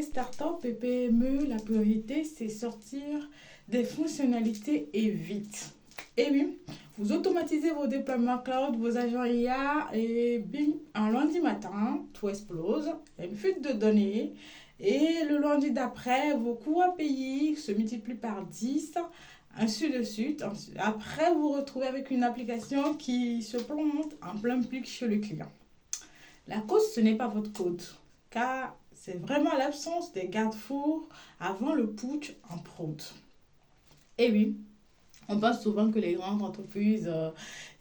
Startup et PME, la priorité, c'est sortir des fonctionnalités et vite. Et oui, vous automatisez vos déploiements cloud, vos agents IA et bim, un lundi matin, tout explose, il y a une fuite de données et le lundi d'après, vos coûts à payer se multiplient par 10, ainsi de suite. Après, vous vous retrouvez avec une application qui se plante en plein pic chez le client. La cause, ce n'est pas votre code, car c'est vraiment l'absence des garde-fous avant le putsch en prod. Et oui, on pense souvent que les grandes entreprises,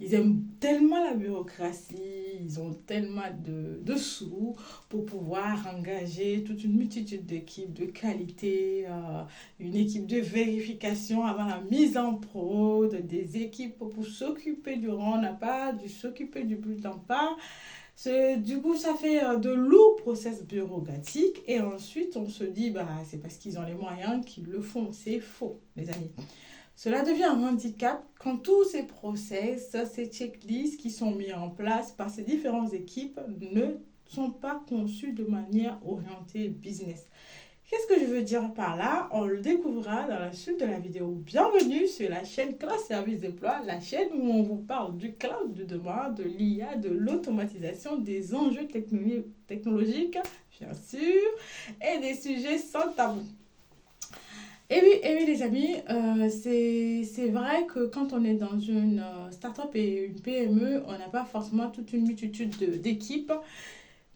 ils aiment tellement la bureaucratie, ils ont tellement de sous pour pouvoir engager toute une multitude d'équipes de qualité, une équipe de vérification avant la mise en prod, des équipes pour s'occuper du rang, n'a pas, du s'occuper du bulletin pas. Du coup, ça fait de lourds process bureaucratiques et ensuite on se dit, bah, c'est parce qu'ils ont les moyens qu'ils le font. C'est faux, les amis. Cela devient un handicap quand tous ces process, ces checklists qui sont mis en place par ces différentes équipes ne sont pas conçus de manière orientée business. Qu'est-ce que je veux dire par là? On le découvrira dans la suite de la vidéo. Bienvenue sur la chaîne Cloud Service Déploie, la chaîne où on vous parle du cloud de demain, de l'IA, de l'automatisation, des enjeux technologiques, bien sûr, et des sujets sans tabou. Et oui les amis, c'est vrai que quand on est dans une start-up et une PME, on n'a pas forcément toute une multitude d'équipes,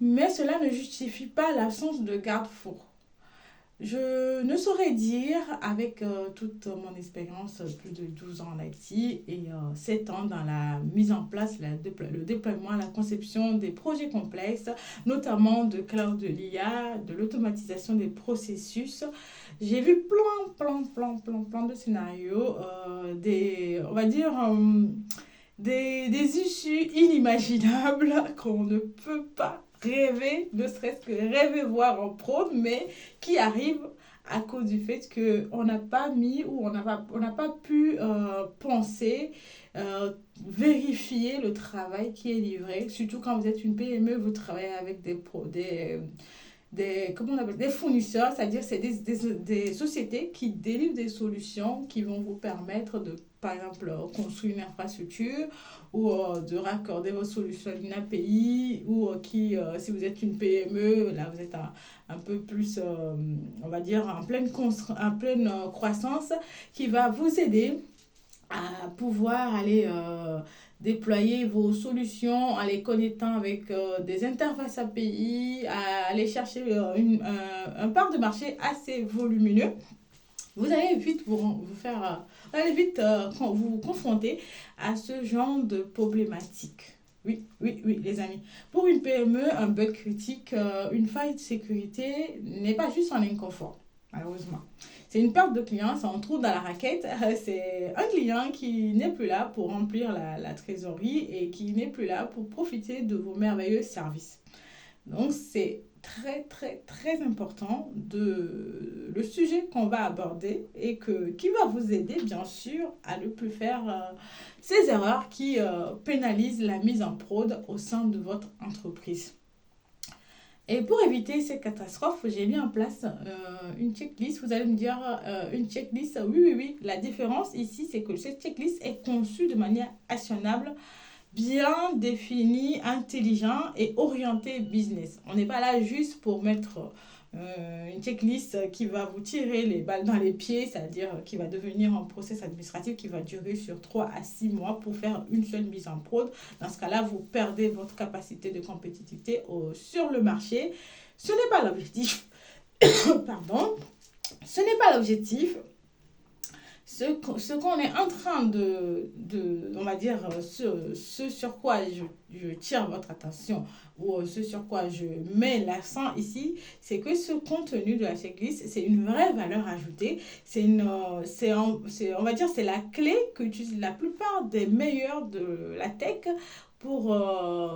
mais cela ne justifie pas l'absence de garde-fous. Je ne saurais dire, avec toute mon expérience, plus de 12 ans en IT et 7 ans dans la mise en place, le déploiement, la conception des projets complexes, notamment de cloud de l'IA, de l'automatisation des processus. J'ai vu plein de scénarios, on va dire, des issues inimaginables qu'on ne peut pas rêver, ne serait-ce que rêver voir en prod, mais qui arrivent à cause du fait qu'on n'a pas mis ou on n'a pas pu penser, vérifier le travail qui est livré. Surtout quand vous êtes une PME, vous travaillez avec comment on appelle, des fournisseurs, c'est-à-dire c'est des sociétés qui délivrent des solutions qui vont vous permettre de, par exemple, construire une infrastructure ou de raccorder vos solutions à une API ou si vous êtes une PME, là vous êtes un peu plus, on va dire, en pleine croissance, qui va vous aider à pouvoir aller déployer vos solutions en les connectant avec des interfaces API, à aller chercher un part de marché assez volumineux. Vous allez vite vous allez vite vous confronter à ce genre de problématique. Oui, les amis. Pour une PME, un bug critique, une faille de sécurité n'est pas juste un inconfort, malheureusement. C'est une perte de clients, c'est un trou dans la raquette. C'est un client qui n'est plus là pour remplir la trésorerie et qui n'est plus là pour profiter de vos merveilleux services. Donc, c'est très important le sujet qu'on va aborder et qui va vous aider, bien sûr, à ne plus faire ces erreurs qui pénalisent la mise en prod au sein de votre entreprise. Et pour éviter ces catastrophes, j'ai mis en place une checklist. Vous allez me dire une checklist. Oui. La différence ici, c'est que cette checklist est conçue de manière actionnable, bien définie, intelligent et orientée business. On n'est pas là juste pour mettre une checklist qui va vous tirer les balles dans les pieds, c'est-à-dire qui va devenir un process administratif qui va durer sur 3 à 6 mois pour faire une seule mise en prod. Dans ce cas-là, vous perdez votre capacité de compétitivité sur le marché. Ce n'est pas l'objectif. Pardon. Ce n'est pas l'objectif. Ce qu'on est en train on va dire, ce sur quoi je tire votre attention ou ce sur quoi je mets l'accent ici, c'est que ce contenu de la checklist, c'est une vraie valeur ajoutée. On va dire, c'est la clé qu'utilisent la plupart des meilleurs de la tech pour,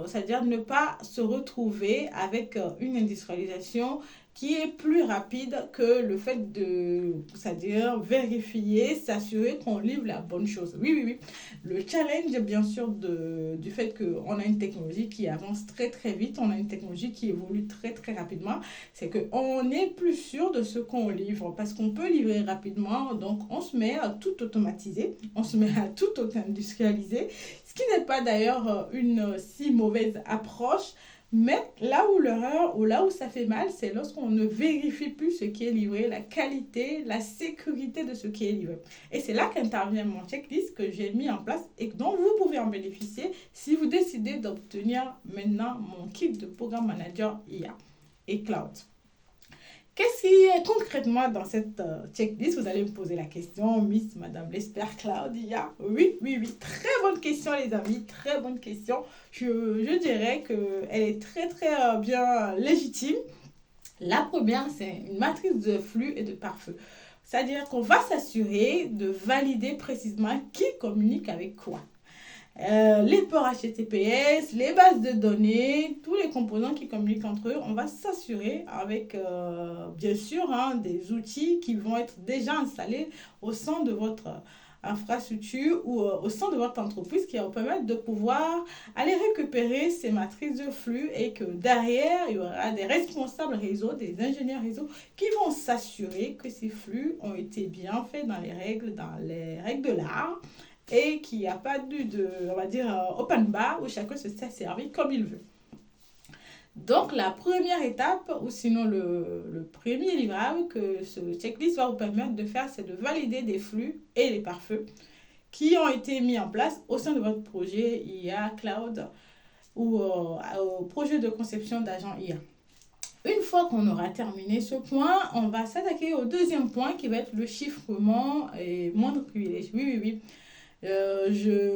c'est-à-dire ne pas se retrouver avec une industrialisation qui est plus rapide que le fait de, c'est-à-dire vérifier, s'assurer qu'on livre la bonne chose. Oui, oui, oui. Le challenge, bien sûr, du fait qu'on a une technologie qui avance très, très vite, on a une technologie qui évolue très, très rapidement, c'est qu'on est plus sûr de ce qu'on livre parce qu'on peut livrer rapidement, donc on se met à tout automatiser, on se met à tout industrialiser, ce qui n'est pas d'ailleurs une si mauvaise approche. Mais là où l'erreur, ou là où ça fait mal, c'est lorsqu'on ne vérifie plus ce qui est livré, la qualité, la sécurité de ce qui est livré. Et c'est là qu'intervient mon checklist que j'ai mis en place et dont vous pouvez en bénéficier si vous décidez d'obtenir maintenant mon kit de programme manager IA et cloud. Qu'est-ce qui est concrètement dans cette checklist? Vous allez me poser la question, Miss Madame l'Espère Claudia. Oui, oui, oui. Très bonne question, les amis. Très bonne question. Je dirais qu'elle est très, très bien légitime. La première, c'est une matrice de flux et de pare-feu. C'est-à-dire qu'on va s'assurer de valider précisément qui communique avec quoi. Les ports HTTPS, les bases de données, tous les composants qui communiquent entre eux, on va s'assurer avec, bien sûr, des outils qui vont être déjà installés au sein de votre infrastructure ou au sein de votre entreprise qui va vous permettre de pouvoir aller récupérer ces matrices de flux et que derrière, il y aura des responsables réseau, des ingénieurs réseau qui vont s'assurer que ces flux ont été bien faits dans les règles de l'art et qu'il n'y a pas on va dire, open bar où chacun se sert servi comme il veut. Donc, la première étape, ou sinon le premier livrable que ce checklist va vous permettre de faire, c'est de valider des flux et les pare-feux qui ont été mis en place au sein de votre projet IA Cloud ou au projet de conception d'agents IA. Une fois qu'on aura terminé ce point, on va s'attaquer au deuxième point qui va être le chiffrement et moindre privilège. Oui, oui, oui.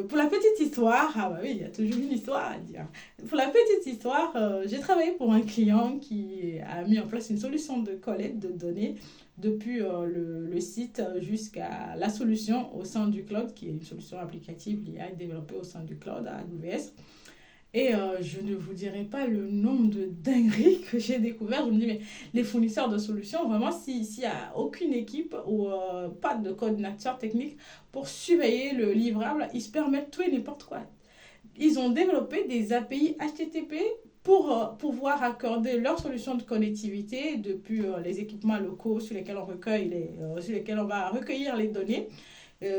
Pour la petite histoire, ah bah oui, il y a toujours une histoire à dire. Pour la petite histoire, j'ai travaillé pour un client qui a mis en place une solution de collecte de données depuis le site jusqu'à la solution au sein du cloud, qui est une solution applicative liée développée au sein du cloud à AWS. Et je ne vous dirai pas le nombre de dingueries que j'ai découvert. Je me dis, mais les fournisseurs de solutions, vraiment, s'il n'y a aucune équipe ou pas de coordinateur technique pour surveiller le livrable, ils se permettent tout et n'importe quoi. Ils ont développé des API HTTP pour pouvoir accorder leurs solutions de connectivité depuis les équipements locaux sur lesquels sur lesquels on va recueillir les données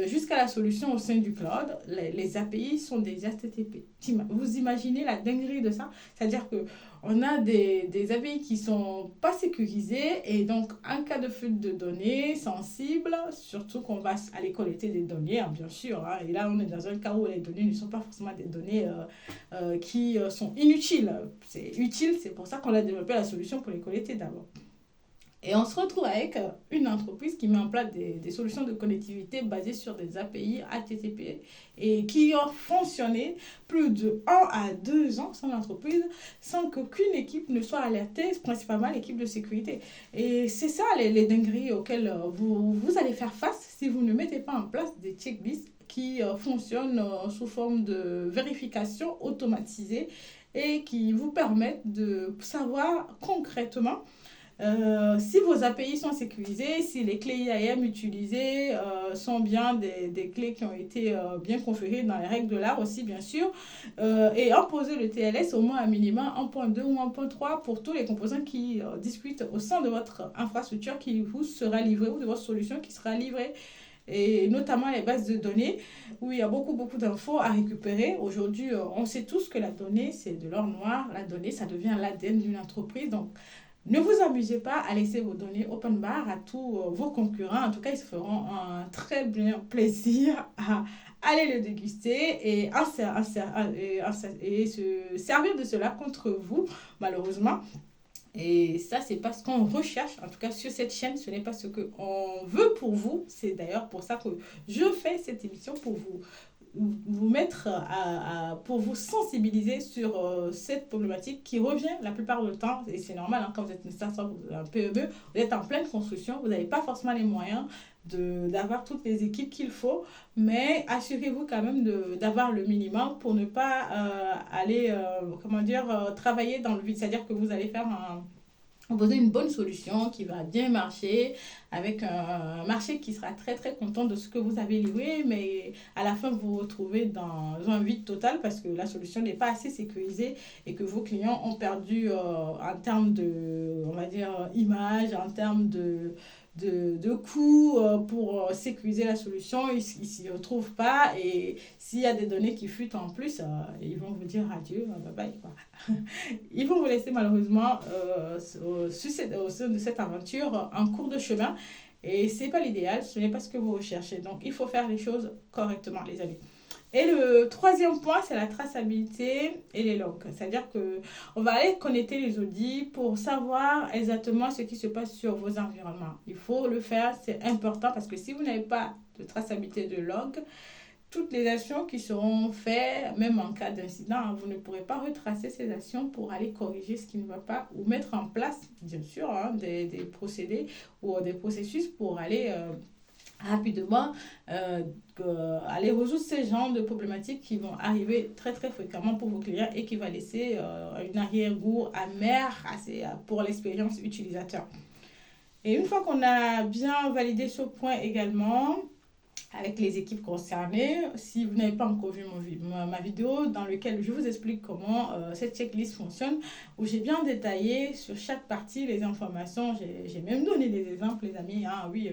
jusqu'à la solution au sein du cloud. Les API sont des HTTP. Vous imaginez la dinguerie de ça? C'est-à-dire qu'on a des API qui ne sont pas sécurisées et donc en cas de fuite de données sensibles, surtout qu'on va aller collecter des données, bien sûr. Et là, on est dans un cas où les données ne sont pas forcément des données qui sont inutiles. C'est utile, c'est pour ça qu'on a développé la solution pour les collecter d'abord. Et on se retrouve avec une entreprise qui met en place des solutions de connectivité basées sur des API HTTP et qui ont fonctionné plus de 1 à 2 ans sans entreprise sans qu'aucune équipe ne soit alertée, principalement l'équipe de sécurité. Et c'est ça les dingueries auxquelles vous allez faire face si vous ne mettez pas en place des checklists qui fonctionnent sous forme de vérification automatisée et qui vous permettent de savoir concrètement si vos API sont sécurisées, si les clés IAM utilisées sont bien des clés qui ont été bien configurées dans les règles de l'art aussi, bien sûr, et imposer le TLS au moins à minima 1.2 ou 1.3 pour tous les composants qui discutent au sein de votre infrastructure qui vous sera livrée ou de votre solution qui sera livrée. Et notamment les bases de données où il y a beaucoup, beaucoup d'infos à récupérer. Aujourd'hui, on sait tous que la donnée, c'est de l'or noir. La donnée, ça devient l'ADN d'une entreprise. Donc, ne vous amusez pas à laisser vos données open bar à tous vos concurrents. En tout cas, ils se feront un très bien plaisir à aller le déguster et se servir de cela contre vous, malheureusement. Et ça, c'est pas ce qu'on recherche. En tout cas, sur cette chaîne, ce n'est pas ce qu'on veut pour vous. C'est d'ailleurs pour ça que je fais cette émission, pour vous mettre pour vous sensibiliser sur cette problématique qui revient la plupart du temps, et c'est normal, quand vous êtes une start-up, un PME, vous êtes en pleine construction, vous n'avez pas forcément les moyens d'avoir toutes les équipes qu'il faut, mais assurez-vous quand même d'avoir le minimum pour ne pas aller travailler dans le vide, c'est-à-dire que vous allez faire proposer une bonne solution qui va bien marcher avec un marché qui sera très très content de ce que vous avez livré, mais à la fin vous vous retrouvez dans un vide total parce que la solution n'est pas assez sécurisée et que vos clients ont perdu en termes de, on va dire, image, en termes de coûts pour sécuriser la solution, ils ne s'y retrouvent pas et s'il y a des données qui fuitent en plus, ils vont vous dire adieu, bye bye quoi. Ils vont vous laisser malheureusement au sein de cette aventure en cours de chemin et ce n'est pas l'idéal, ce n'est pas ce que vous recherchez. Donc il faut faire les choses correctement les amis. Et le troisième point, c'est la traçabilité et les logs. C'est-à-dire que on va aller connecter les audits pour savoir exactement ce qui se passe sur vos environnements. Il faut le faire, c'est important parce que si vous n'avez pas de traçabilité de log, toutes les actions qui seront faites, même en cas d'incident, vous ne pourrez pas retracer ces actions pour aller corriger ce qui ne va pas ou mettre en place, bien sûr, des procédés ou des processus pour aller rapidement aller résoudre ces genres de problématiques qui vont arriver très très fréquemment pour vos clients et qui va laisser une arrière-goût amer pour l'expérience utilisateur. Et une fois qu'on a bien validé ce point également, avec les équipes concernées, si vous n'avez pas encore vu ma vidéo dans laquelle je vous explique comment cette checklist fonctionne, où j'ai bien détaillé sur chaque partie les informations, j'ai même donné des exemples les amis, oui.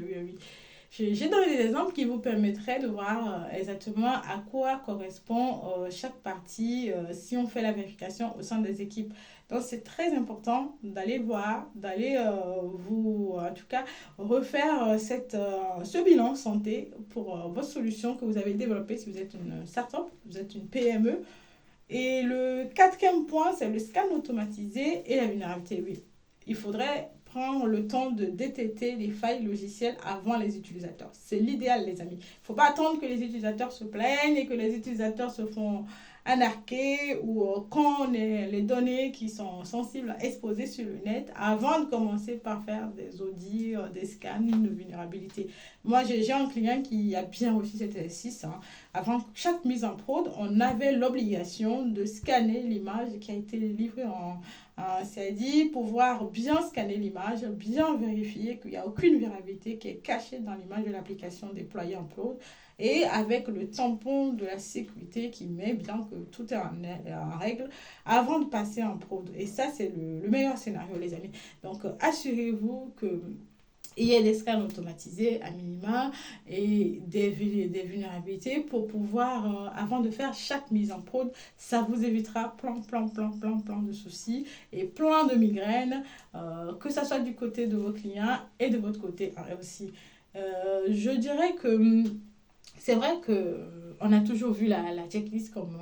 J'ai donné des exemples qui vous permettraient de voir exactement à quoi correspond chaque partie si on fait la vérification au sein des équipes. Donc, c'est très important d'aller voir, d'aller en tout cas, refaire ce bilan santé pour votre solution que vous avez développée si vous êtes une startup, vous êtes une PME. Et le quatrième point, c'est le scan automatisé et la vulnérabilité. Oui, il faudrait prendre le temps de détecter les failles logicielles avant les utilisateurs. C'est l'idéal, les amis. Il ne faut pas attendre que les utilisateurs se plaignent et que les utilisateurs se font anarquer ou quand on a les données qui sont sensibles exposées sur le net avant de commencer par faire des audits, des scans de vulnérabilité. Moi, j'ai un client qui a bien reçu cet exercice. Avant chaque mise en prod, on avait l'obligation de scanner l'image qui a été livrée en CID, pouvoir bien scanner l'image, bien vérifier qu'il n'y a aucune vulnérabilité qui est cachée dans l'image de l'application déployée en prod et avec le tampon de la sécurité qui met bien que tout est en règle avant de passer en prod. Et ça, c'est le meilleur scénario, les amis. Donc, assurez-vous que il y a des scans automatisés à minima et des vulnérabilités pour pouvoir, avant de faire chaque mise en prod, ça vous évitera plein de soucis et plein de migraines, que ce soit du côté de vos clients et de votre côté aussi. Je dirais que c'est vrai qu'on a toujours vu la checklist comme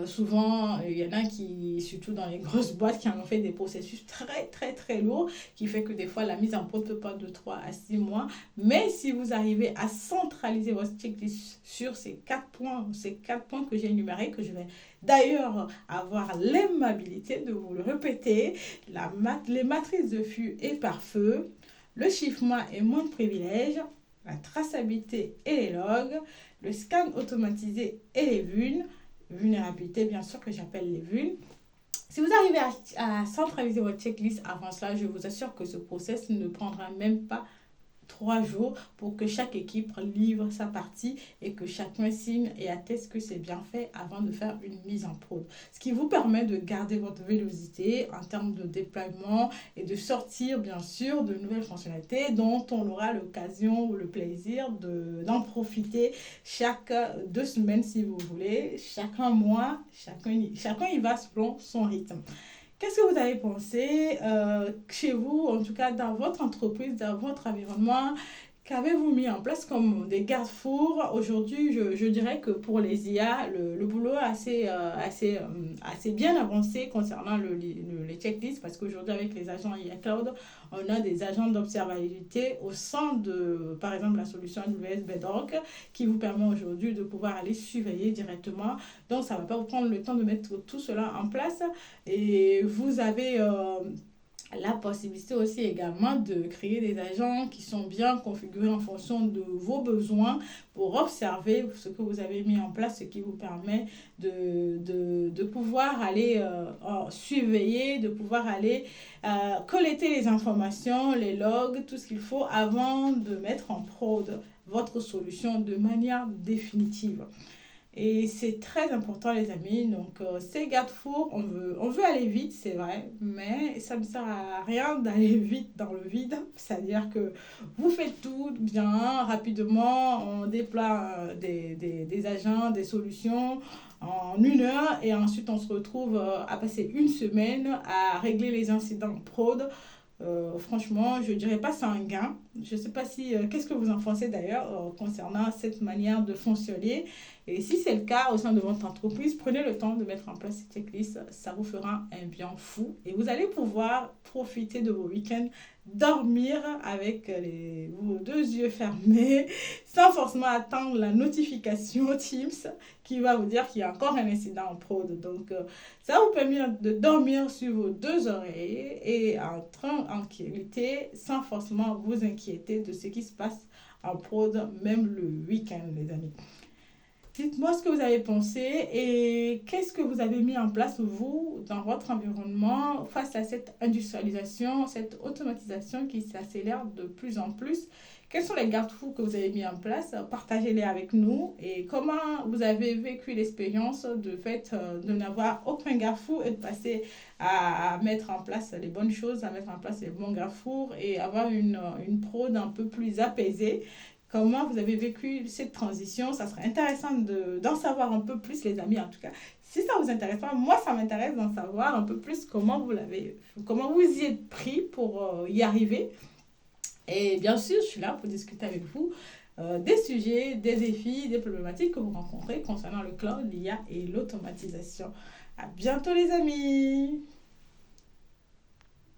souvent, il y en a qui, surtout dans les grosses boîtes, qui en ont fait des processus très lourds, qui fait que des fois la mise en prod peut prendre de 3 à 6 mois. Mais si vous arrivez à centraliser votre checklist sur ces 4 points que j'ai énumérés, que je vais d'ailleurs avoir l'aimabilité de vous le répéter, les matrices de flux et par feu, le chiffrement et moins de privilèges, la traçabilité et les logs, le scan automatisé et les vulnérabilités, bien sûr, que j'appelle les vulnes. Si vous arrivez à centraliser votre checklist avant cela, je vous assure que ce process ne prendra même pas 3 jours pour que chaque équipe livre sa partie et que chacun signe et atteste que c'est bien fait avant de faire une mise en prod. Ce qui vous permet de garder votre vélocité en termes de déploiement et de sortir bien sûr de nouvelles fonctionnalités dont on aura l'occasion ou le plaisir d'en profiter chaque 2 semaines si vous voulez, chaque mois, chacun y va selon son rythme. Qu'est-ce que vous avez pensé chez vous, en tout cas dans votre entreprise, dans votre environnement? Qu'avez-vous mis en place comme des garde-fous? Aujourd'hui, je dirais que pour les IA, le boulot est assez bien avancé concernant les checklists parce qu'aujourd'hui, avec les agents IA Cloud, on a des agents d'observabilité au sein de, par exemple, la solution AWS Bedrock qui vous permet aujourd'hui de pouvoir aller surveiller directement. Donc, ça ne va pas vous prendre le temps de mettre tout cela en place et vous avez la possibilité aussi également de créer des agents qui sont bien configurés en fonction de vos besoins pour observer ce que vous avez mis en place, ce qui vous permet de pouvoir aller surveiller, de pouvoir aller collecter les informations, les logs, tout ce qu'il faut avant de mettre en prod votre solution de manière définitive. Et c'est très important, les amis. Donc, ces garde-fous, on veut aller vite, c'est vrai, mais ça ne sert à rien d'aller vite dans le vide. C'est-à-dire que vous faites tout bien, rapidement, on déploie des agents, des solutions en 1 heure, et ensuite on se retrouve à passer une semaine à régler les incidents prod. Franchement, je ne dirais pas c'est un gain. Je ne sais pas si, qu'est-ce que vous en pensez d'ailleurs concernant cette manière de fonctionner. Et si c'est le cas au sein de votre entreprise, prenez le temps de mettre en place cette checklist. Ça vous fera un bien fou. Et vous allez pouvoir profiter de vos week-ends, dormir avec vos 2 yeux fermés, sans forcément attendre la notification Teams qui va vous dire qu'il y a encore un incident en prod. Donc, ça vous permet de dormir sur vos 2 oreilles et en qualité, sans forcément vous inquiéter de ce qui se passe en prod, même le week-end, les amis. Dites-moi ce que vous avez pensé et qu'est-ce que vous avez mis en place, vous, dans votre environnement face à cette industrialisation, cette automatisation qui s'accélère de plus en plus. Quels sont les garde-fous que vous avez mis en place? Partagez-les avec nous et comment vous avez vécu l'expérience de fait de n'avoir aucun garde-fou et de passer à mettre en place les bonnes choses, à mettre en place les bons garde-fous et avoir une prod un peu plus apaisée. Comment vous avez vécu cette transition? Ça serait intéressant d'en savoir un peu plus, les amis, en tout cas. Si ça vous intéresse pas, moi, ça m'intéresse d'en savoir un peu plus comment vous y êtes pris pour y arriver. Et bien sûr, je suis là pour discuter avec vous des sujets, des défis, des problématiques que vous rencontrez concernant le cloud, l'IA et l'automatisation. À bientôt, les amis!